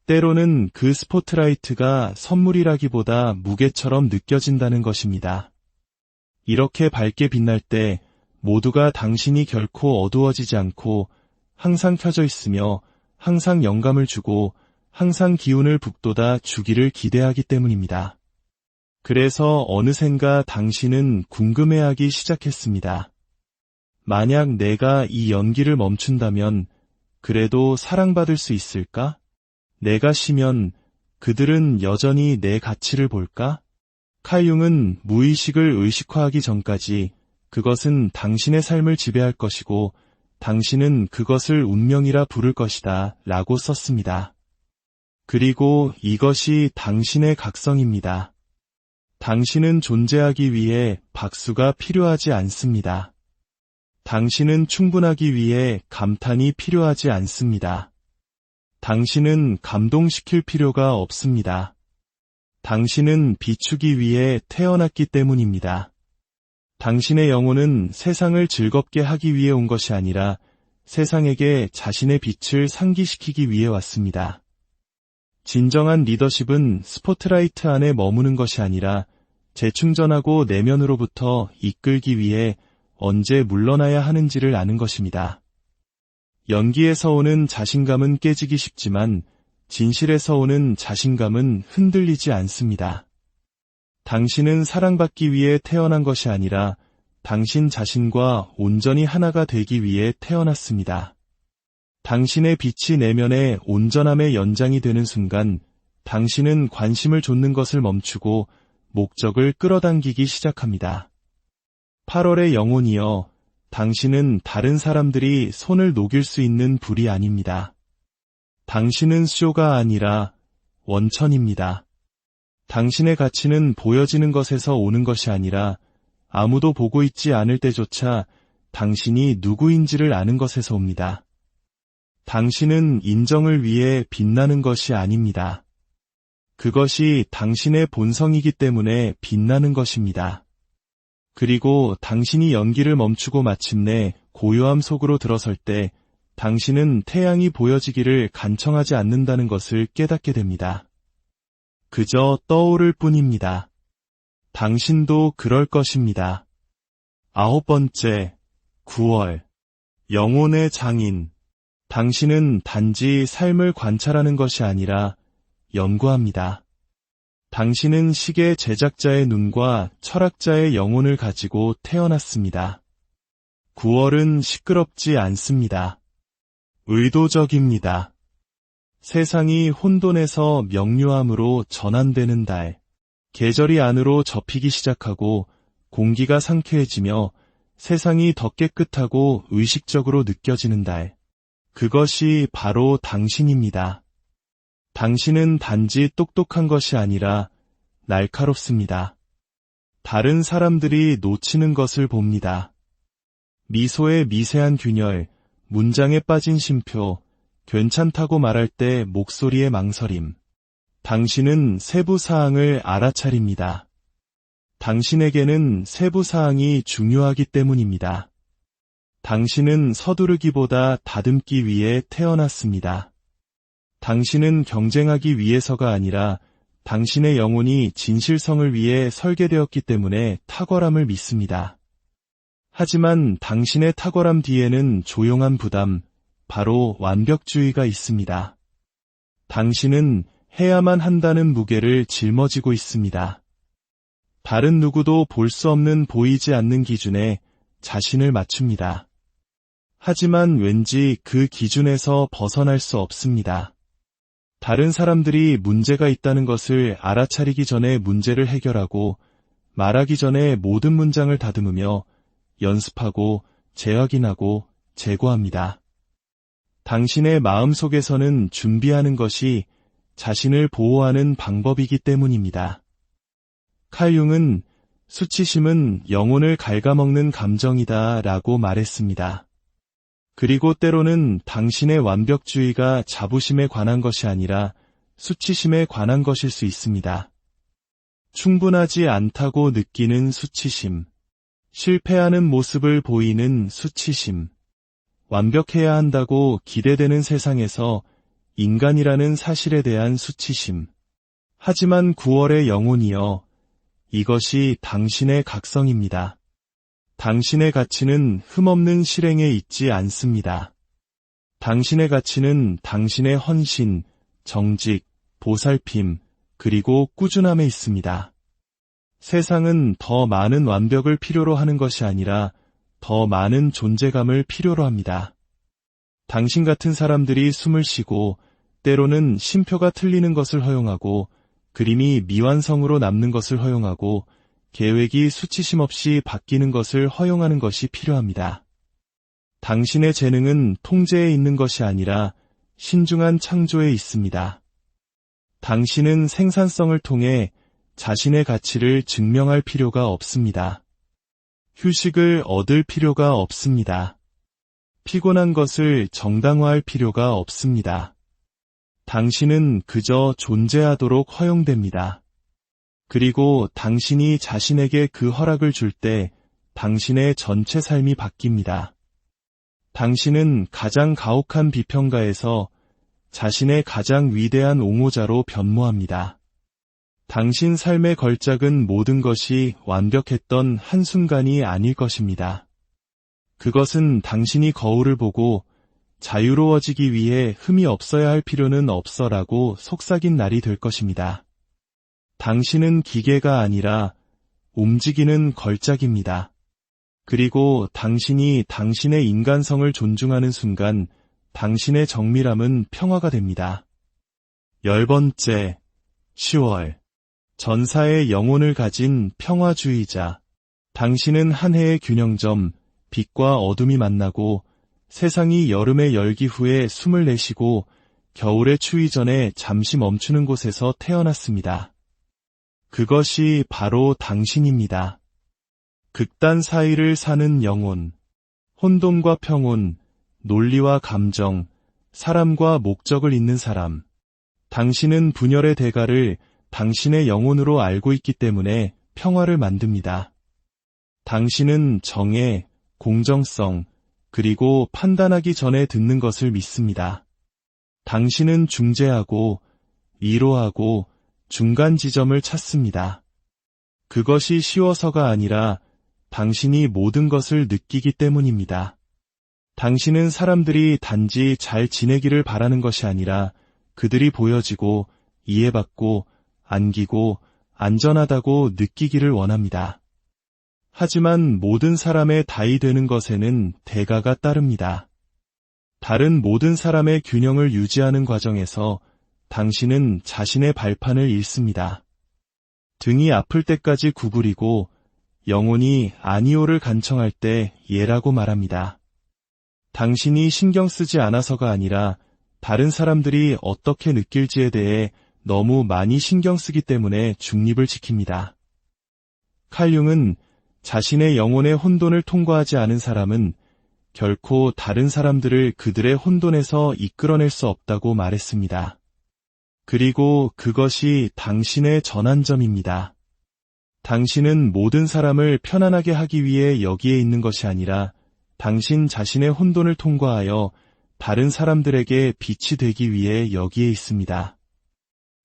때로는 그 스포트라이트가 선물이라기보다 무게처럼 느껴진다는 것입니다. 이렇게 밝게 빛날 때 모두가 당신이 결코 어두워지지 않고 항상 켜져 있으며 항상 영감을 주고 항상 기운을 북돋아 주기를 기대하기 때문입니다. 그래서 어느샌가 당신은 궁금해하기 시작했습니다. 만약 내가 이 연기를 멈춘다면 그래도 사랑받을 수 있을까? 내가 쉬면 그들은 여전히 내 가치를 볼까? 칼 융은 무의식을 의식화하기 전까지 그것은 당신의 삶을 지배할 것이고 당신은 그것을 운명이라 부를 것이다 라고 썼습니다. 그리고 이것이 당신의 각성입니다. 당신은 존재하기 위해 박수가 필요하지 않습니다. 당신은 충분하기 위해 감탄이 필요하지 않습니다. 당신은 감동시킬 필요가 없습니다. 당신은 비추기 위해 태어났기 때문입니다. 당신의 영혼은 세상을 즐겁게 하기 위해 온 것이 아니라 세상에게 자신의 빛을 상기시키기 위해 왔습니다. 진정한 리더십은 스포트라이트 안에 머무는 것이 아니라 재충전하고 내면으로부터 이끌기 위해 언제 물러나야 하는지를 아는 것입니다. 연기에서 오는 자신감은 깨지기 쉽지만 진실에서 오는 자신감은 흔들리지 않습니다. 당신은 사랑받기 위해 태어난 것이 아니라 당신 자신과 온전히 하나가 되기 위해 태어났습니다. 당신의 빛이 내면의 온전함의 연장이 되는 순간 당신은 관심을 좇는 것을 멈추고 목적을 끌어당기기 시작합니다. 8월의 영혼이여, 당신은 다른 사람들이 손을 녹일 수 있는 불이 아닙니다. 당신은 쇼가 아니라 원천입니다. 당신의 가치는 보여지는 것에서 오는 것이 아니라 아무도 보고 있지 않을 때조차 당신이 누구인지를 아는 것에서 옵니다. 당신은 인정을 위해 빛나는 것이 아닙니다. 그것이 당신의 본성이기 때문에 빛나는 것입니다. 그리고 당신이 연기를 멈추고 마침내 고요함 속으로 들어설 때 당신은 태양이 보여지기를 간청하지 않는다는 것을 깨닫게 됩니다. 그저 떠오를 뿐입니다. 당신도 그럴 것입니다. 9번째, 9월. 영혼의 장인. 당신은 단지 삶을 관찰하는 것이 아니라 연구합니다. 당신은 시계 제작자의 눈과 철학자의 영혼을 가지고 태어났습니다. 9월은 시끄럽지 않습니다. 의도적입니다. 세상이 혼돈에서 명료함으로 전환되는 달. 계절이 안으로 접히기 시작하고 공기가 상쾌해지며 세상이 더 깨끗하고 의식적으로 느껴지는 달. 그것이 바로 당신입니다. 당신은 단지 똑똑한 것이 아니라 날카롭습니다. 다른 사람들이 놓치는 것을 봅니다. 미소의 미세한 균열, 문장에 빠진 쉼표, 괜찮다고 말할 때 목소리의 망설임. 당신은 세부 사항을 알아차립니다. 당신에게는 세부 사항이 중요하기 때문입니다. 당신은 서두르기보다 다듬기 위해 태어났습니다. 당신은 경쟁하기 위해서가 아니라 당신의 영혼이 진실성을 위해 설계되었기 때문에 탁월함을 믿습니다. 하지만 당신의 탁월함 뒤에는 조용한 부담, 바로 완벽주의가 있습니다. 당신은 해야만 한다는 무게를 짊어지고 있습니다. 다른 누구도 볼 수 없는 보이지 않는 기준에 자신을 맞춥니다. 하지만 왠지 그 기준에서 벗어날 수 없습니다. 다른 사람들이 문제가 있다는 것을 알아차리기 전에 문제를 해결하고 말하기 전에 모든 문장을 다듬으며 연습하고 재확인하고 재고합니다. 당신의 마음속에서는 준비하는 것이 자신을 보호하는 방법이기 때문입니다. 칼 융은 수치심은 영혼을 갉아먹는 감정이다 라고 말했습니다. 그리고 때로는 당신의 완벽주의가 자부심에 관한 것이 아니라 수치심에 관한 것일 수 있습니다. 충분하지 않다고 느끼는 수치심, 실패하는 모습을 보이는 수치심, 완벽해야 한다고 기대되는 세상에서 인간이라는 사실에 대한 수치심. 하지만 9월의 영혼이여, 이것이 당신의 각성입니다. 당신의 가치는 흠없는 실행에 있지 않습니다. 당신의 가치는 당신의 헌신, 정직, 보살핌, 그리고 꾸준함에 있습니다. 세상은 더 많은 완벽을 필요로 하는 것이 아니라 더 많은 존재감을 필요로 합니다. 당신 같은 사람들이 숨을 쉬고 때로는 쉼표가 틀리는 것을 허용하고 그림이 미완성으로 남는 것을 허용하고 계획이 수치심 없이 바뀌는 것을 허용하는 것이 필요합니다. 당신의 재능은 통제에 있는 것이 아니라 신중한 창조에 있습니다. 당신은 생산성을 통해 자신의 가치를 증명할 필요가 없습니다. 휴식을 얻을 필요가 없습니다. 피곤한 것을 정당화할 필요가 없습니다. 당신은 그저 존재하도록 허용됩니다. 그리고 당신이 자신에게 그 허락을 줄 때 당신의 전체 삶이 바뀝니다. 당신은 가장 가혹한 비평가에서 자신의 가장 위대한 옹호자로 변모합니다. 당신 삶의 걸작은 모든 것이 완벽했던 한순간이 아닐 것입니다. 그것은 당신이 거울을 보고 자유로워지기 위해 흠이 없어야 할 필요는 없어라고 속삭인 날이 될 것입니다. 당신은 기계가 아니라 움직이는 걸작입니다. 그리고 당신이 당신의 인간성을 존중하는 순간 당신의 정밀함은 평화가 됩니다. 10번째, 10월. 전사의 영혼을 가진 평화주의자. 당신은 한 해의 균형점, 빛과 어둠이 만나고 세상이 여름의 열기 후에 숨을 내쉬고 겨울의 추위 전에 잠시 멈추는 곳에서 태어났습니다. 그것이 바로 당신입니다. 극단 사이를 사는 영혼. 혼돈과 평온, 논리와 감정, 사람과 목적을 잇는 사람. 당신은 분열의 대가를 당신의 영혼으로 알고 있기 때문에 평화를 만듭니다. 당신은 정의, 공정성, 그리고 판단하기 전에 듣는 것을 믿습니다. 당신은 중재하고, 위로하고, 중간 지점을 찾습니다. 그것이 쉬워서가 아니라 당신이 모든 것을 느끼기 때문입니다. 당신은 사람들이 단지 잘 지내기를 바라는 것이 아니라 그들이 보여지고, 이해받고, 안기고, 안전하다고 느끼기를 원합니다. 하지만 모든 사람의 다이 되는 것에는 대가가 따릅니다. 다른 모든 사람의 균형을 유지하는 과정에서 당신은 자신의 발판을 잃습니다. 등이 아플 때까지 구부리고 영혼이 아니오를 간청할 때 예라고 말합니다. 당신이 신경 쓰지 않아서가 아니라 다른 사람들이 어떻게 느낄지에 대해 너무 많이 신경 쓰기 때문에 중립을 지킵니다. 칼융은 자신의 영혼의 혼돈을 통과하지 않은 사람은 결코 다른 사람들을 그들의 혼돈에서 이끌어낼 수 없다고 말했습니다. 그리고 그것이 당신의 전환점입니다. 당신은 모든 사람을 편안하게 하기 위해 여기에 있는 것이 아니라 당신 자신의 혼돈을 통과하여 다른 사람들에게 빛이 되기 위해 여기에 있습니다.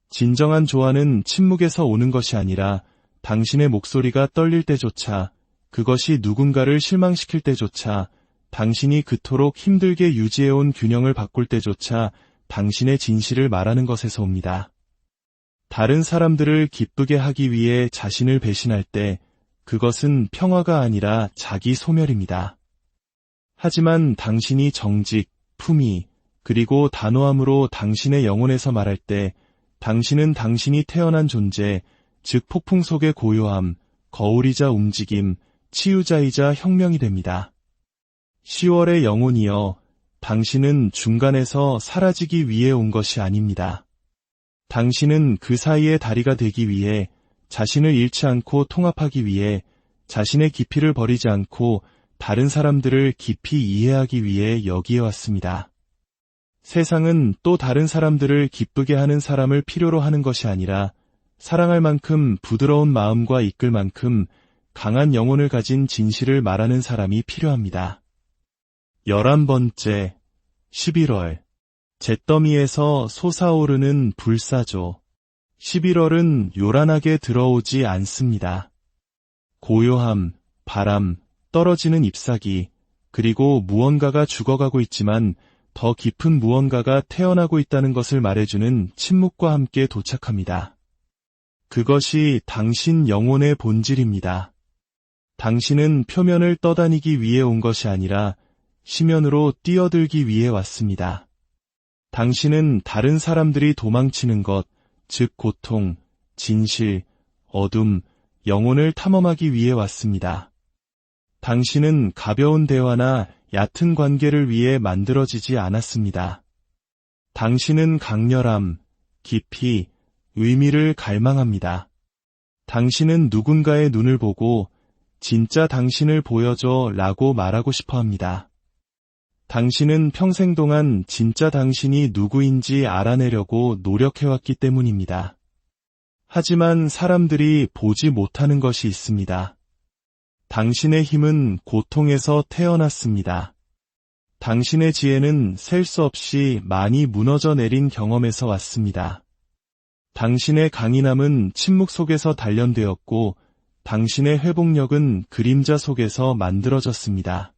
진정한 조화는 침묵에서 오는 것이 아니라 당신의 목소리가 떨릴 때조차, 그것이 누군가를 실망시킬 때조차, 당신이 그토록 힘들게 유지해온 균형을 바꿀 때조차 당신의 진실을 말하는 것에서 옵니다. 다른 사람들을 기쁘게 하기 위해 자신을 배신할 때 그것은 평화가 아니라 자기 소멸입니다. 하지만 당신이 정직, 품위, 그리고 단호함으로 당신의 영혼에서 말할 때 당신은 당신이 태어난 존재, 즉 폭풍 속의 고요함, 거울이자 움직임, 치유자이자 혁명이 됩니다. 10월의 영혼이여, 당신은 중간에서 사라지기 위해 온 것이 아닙니다. 당신은 그 사이의 다리가 되기 위해, 자신을 잃지 않고 통합하기 위해, 자신의 깊이를 버리지 않고 다른 사람들을 깊이 이해하기 위해 여기에 왔습니다. 세상은 또 다른 사람들을 기쁘게 하는 사람을 필요로 하는 것이 아니라 사랑할 만큼 부드러운 마음과 이끌 만큼 강한 영혼을 가진 진실을 말하는 사람이 필요합니다. 11번째, 11월. 잿더미에서 솟아오르는 불사조. 11월은 요란하게 들어오지 않습니다. 고요함, 바람, 떨어지는 잎사귀, 그리고 무언가가 죽어가고 있지만 더 깊은 무언가가 태어나고 있다는 것을 말해주는 침묵과 함께 도착합니다. 그것이 당신 영혼의 본질입니다. 당신은 표면을 떠다니기 위해 온 것이 아니라 시면으로 뛰어들기 위해 왔습니다. 당신은 다른 사람들이 도망치는 것, 즉 고통, 진실, 어둠, 영혼을 탐험하기 위해 왔습니다. 당신은 가벼운 대화나 얕은 관계를 위해 만들어지지 않았습니다. 당신은 강렬함, 깊이, 의미를 갈망합니다. 당신은 누군가의 눈을 보고 진짜 당신을 보여줘 라고 말하고 싶어 합니다. 당신은 평생 동안 진짜 당신이 누구인지 알아내려고 노력해왔기 때문입니다. 하지만 사람들이 보지 못하는 것이 있습니다. 당신의 힘은 고통에서 태어났습니다. 당신의 지혜는 셀 수 없이 많이 무너져 내린 경험에서 왔습니다. 당신의 강인함은 침묵 속에서 단련되었고 당신의 회복력은 그림자 속에서 만들어졌습니다.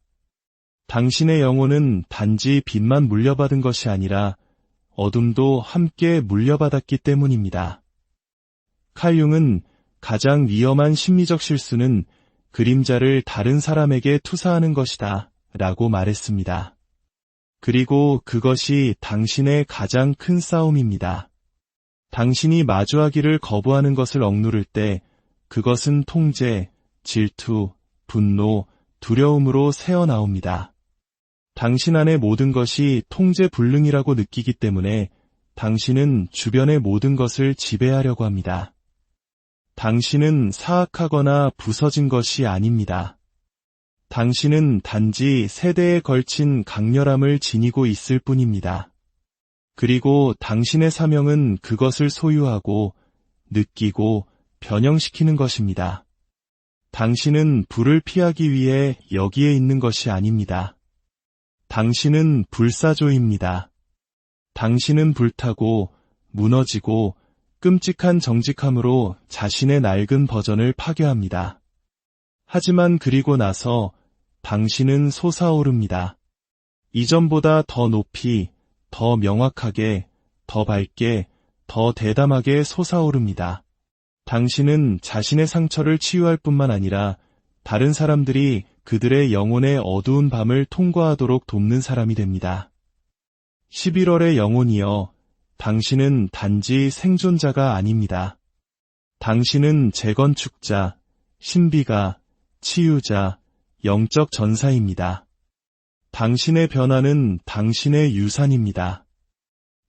당신의 영혼은 단지 빛만 물려받은 것이 아니라 어둠도 함께 물려받았기 때문입니다. 칼융은 가장 위험한 심리적 실수는 그림자를 다른 사람에게 투사하는 것이다 라고 말했습니다. 그리고 그것이 당신의 가장 큰 싸움입니다. 당신이 마주하기를 거부하는 것을 억누를 때 그것은 통제, 질투, 분노, 두려움으로 새어나옵니다. 당신 안의 모든 것이 통제불능이라고 느끼기 때문에 당신은 주변의 모든 것을 지배하려고 합니다. 당신은 사악하거나 부서진 것이 아닙니다. 당신은 단지 세대에 걸친 강렬함을 지니고 있을 뿐입니다. 그리고 당신의 사명은 그것을 소유하고 느끼고 변형시키는 것입니다. 당신은 불을 피하기 위해 여기에 있는 것이 아닙니다. 당신은 불사조입니다. 당신은 불타고 무너지고 끔찍한 정직함으로 자신의 낡은 버전을 파괴합니다. 하지만 그리고 나서 당신은 솟아오릅니다. 이전보다 더 높이, 더 명확하게, 더 밝게, 더 대담하게 솟아오릅니다. 당신은 자신의 상처를 치유할 뿐만 아니라 다른 사람들이 그들의 영혼의 어두운 밤을 통과하도록 돕는 사람이 됩니다. 11월의 영혼이여, 당신은 단지 생존자가 아닙니다. 당신은 재건축자, 신비가, 치유자, 영적 전사입니다. 당신의 변화는 당신의 유산입니다.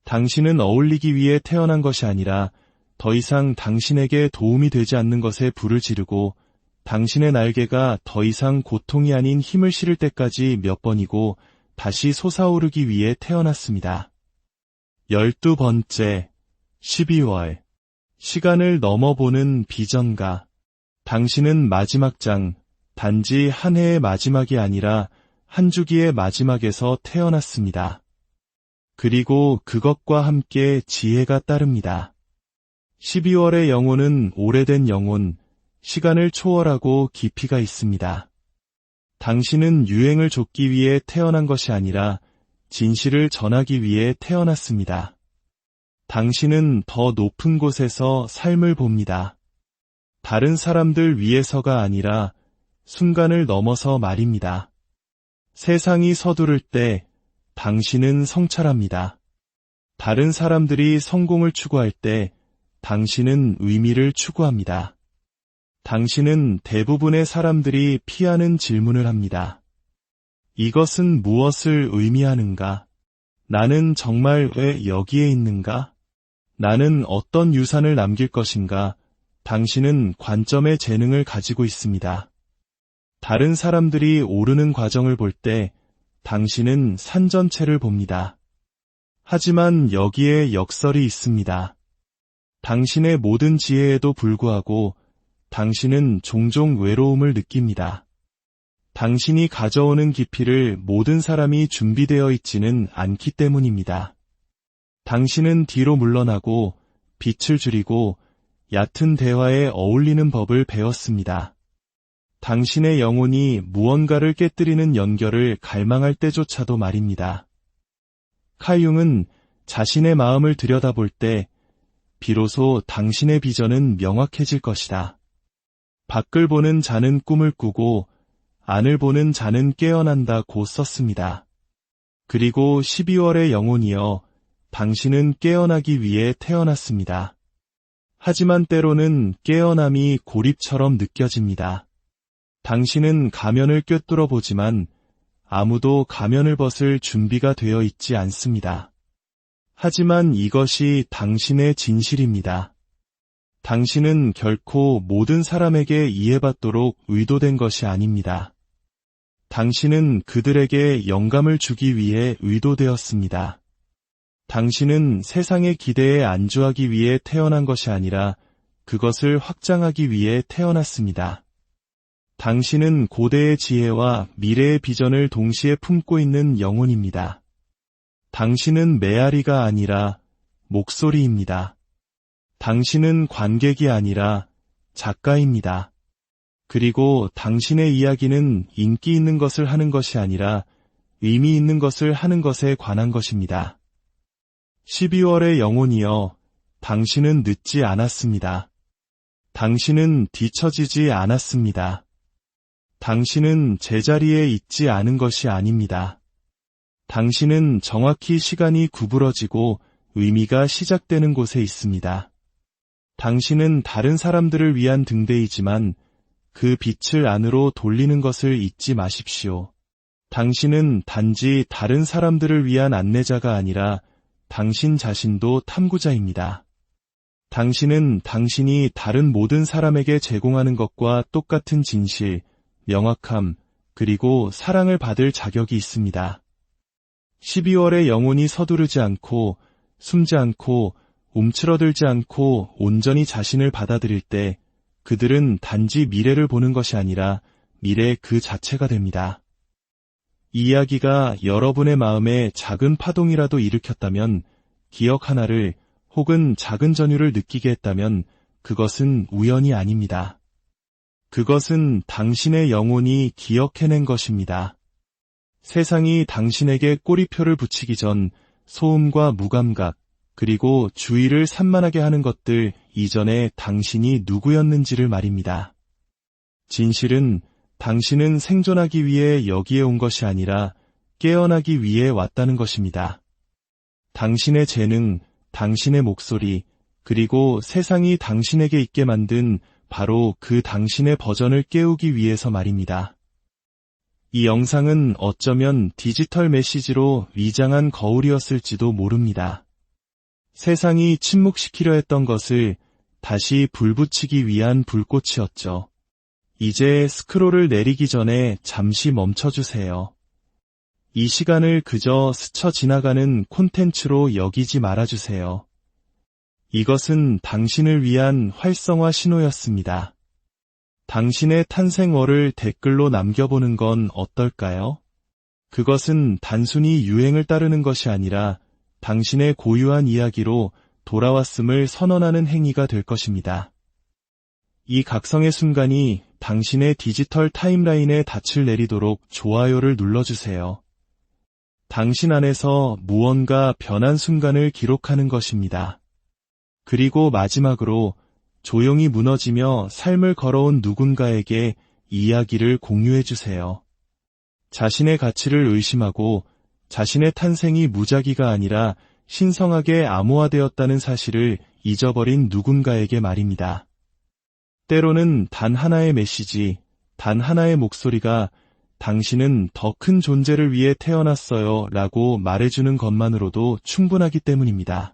당신은 어울리기 위해 태어난 것이 아니라 더 이상 당신에게 도움이 되지 않는 것에 불을 지르고 당신의 날개가 더 이상 고통이 아닌 힘을 실을 때까지 몇 번이고 다시 솟아오르기 위해 태어났습니다. 12번째, 12월. 시간을 넘어보는 비전가. 당신은 마지막 장, 단지 한 해의 마지막이 아니라 한 주기의 마지막에서 태어났습니다. 그리고 그것과 함께 지혜가 따릅니다. 12월의 영혼은 오래된 영혼, 시간을 초월하고 깊이가 있습니다. 당신은 유행을 좇기 위해 태어난 것이 아니라 진실을 전하기 위해 태어났습니다. 당신은 더 높은 곳에서 삶을 봅니다. 다른 사람들 위에서가 아니라 순간을 넘어서 말입니다. 세상이 서두를 때 당신은 성찰합니다. 다른 사람들이 성공을 추구할 때 당신은 의미를 추구합니다. 당신은 대부분의 사람들이 피하는 질문을 합니다. 이것은 무엇을 의미하는가? 나는 정말 왜 여기에 있는가? 나는 어떤 유산을 남길 것인가? 당신은 관점의 재능을 가지고 있습니다. 다른 사람들이 오르는 과정을 볼 때 당신은 산 전체를 봅니다. 하지만 여기에 역설이 있습니다. 당신의 모든 지혜에도 불구하고 당신은 종종 외로움을 느낍니다. 당신이 가져오는 깊이를 모든 사람이 준비되어 있지는 않기 때문입니다. 당신은 뒤로 물러나고 빛을 줄이고 얕은 대화에 어울리는 법을 배웠습니다. 당신의 영혼이 무언가를 깨뜨리는 연결을 갈망할 때조차도 말입니다. 칼융은 자신의 마음을 들여다볼 때 비로소 당신의 비전은 명확해질 것이다. 밖을 보는 자는 꿈을 꾸고 안을 보는 자는 깨어난다고 썼습니다. 그리고 12월의 영혼이여, 당신은 깨어나기 위해 태어났습니다. 하지만 때로는 깨어남이 고립처럼 느껴집니다. 당신은 가면을 꿰뚫어 보지만 아무도 가면을 벗을 준비가 되어 있지 않습니다. 하지만 이것이 당신의 진실입니다. 당신은 결코 모든 사람에게 이해받도록 의도된 것이 아닙니다. 당신은 그들에게 영감을 주기 위해 의도되었습니다. 당신은 세상의 기대에 안주하기 위해 태어난 것이 아니라 그것을 확장하기 위해 태어났습니다. 당신은 고대의 지혜와 미래의 비전을 동시에 품고 있는 영혼입니다. 당신은 메아리가 아니라 목소리입니다. 당신은 관객이 아니라 작가입니다. 그리고 당신의 이야기는 인기 있는 것을 하는 것이 아니라 의미 있는 것을 하는 것에 관한 것입니다. 12월의 영혼이여, 당신은 늦지 않았습니다. 당신은 뒤처지지 않았습니다. 당신은 제자리에 있지 않은 것이 아닙니다. 당신은 정확히 시간이 구부러지고 의미가 시작되는 곳에 있습니다. 당신은 다른 사람들을 위한 등대이지만 그 빛을 안으로 돌리는 것을 잊지 마십시오. 당신은 단지 다른 사람들을 위한 안내자가 아니라 당신 자신도 탐구자입니다. 당신은 당신이 다른 모든 사람에게 제공하는 것과 똑같은 진실, 명확함, 그리고 사랑을 받을 자격이 있습니다. 12월에 영혼이 서두르지 않고 숨지 않고 움츠러들지 않고 온전히 자신을 받아들일 때 그들은 단지 미래를 보는 것이 아니라 미래 그 자체가 됩니다. 이 이야기가 여러분의 마음에 작은 파동이라도 일으켰다면, 기억 하나를 혹은 작은 전율을 느끼게 했다면 그것은 우연이 아닙니다. 그것은 당신의 영혼이 기억해낸 것입니다. 세상이 당신에게 꼬리표를 붙이기 전 소음과 무감각, 그리고 주의를 산만하게 하는 것들 이전에 당신이 누구였는지를 말입니다. 진실은 당신은 생존하기 위해 여기에 온 것이 아니라 깨어나기 위해 왔다는 것입니다. 당신의 재능, 당신의 목소리, 그리고 세상이 당신에게 있게 만든 바로 그 당신의 버전을 깨우기 위해서 말입니다. 이 영상은 어쩌면 디지털 메시지로 위장한 거울이었을지도 모릅니다. 세상이 침묵시키려 했던 것을 다시 불붙이기 위한 불꽃이었죠. 이제 스크롤을 내리기 전에 잠시 멈춰주세요. 이 시간을 그저 스쳐 지나가는 콘텐츠로 여기지 말아주세요. 이것은 당신을 위한 활성화 신호였습니다. 당신의 탄생월을 댓글로 남겨보는 건 어떨까요? 그것은 단순히 유행을 따르는 것이 아니라 당신의 고유한 이야기로 돌아왔음을 선언하는 행위가 될 것입니다. 이 각성의 순간이 당신의 디지털 타임라인에 닻을 내리도록 좋아요를 눌러주세요. 당신 안에서 무언가 변한 순간을 기록하는 것입니다. 그리고 마지막으로 조용히 무너지며 삶을 걸어온 누군가에게 이야기를 공유해주세요. 자신의 가치를 의심하고 자신의 탄생이 무작위가 아니라 신성하게 암호화되었다는 사실을 잊어버린 누군가에게 말입니다. 때로는 단 하나의 메시지, 단 하나의 목소리가 당신은 더 큰 존재를 위해 태어났어요 라고 말해주는 것만으로도 충분하기 때문입니다.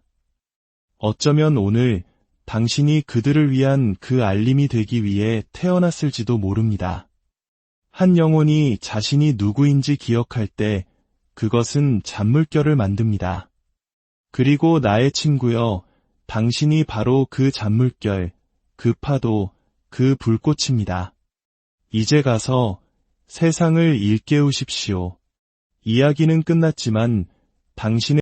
어쩌면 오늘 당신이 그들을 위한 그 알림이 되기 위해 태어났을지도 모릅니다. 한 영혼이 자신이 누구인지 기억할 때 그것은 잔물결을 만듭니다. 그리고 나의 친구여, 당신이 바로 그 잔물결, 그 파도, 그 불꽃입니다. 이제 가서 세상을 일깨우십시오. 이야기는 끝났지만 당신의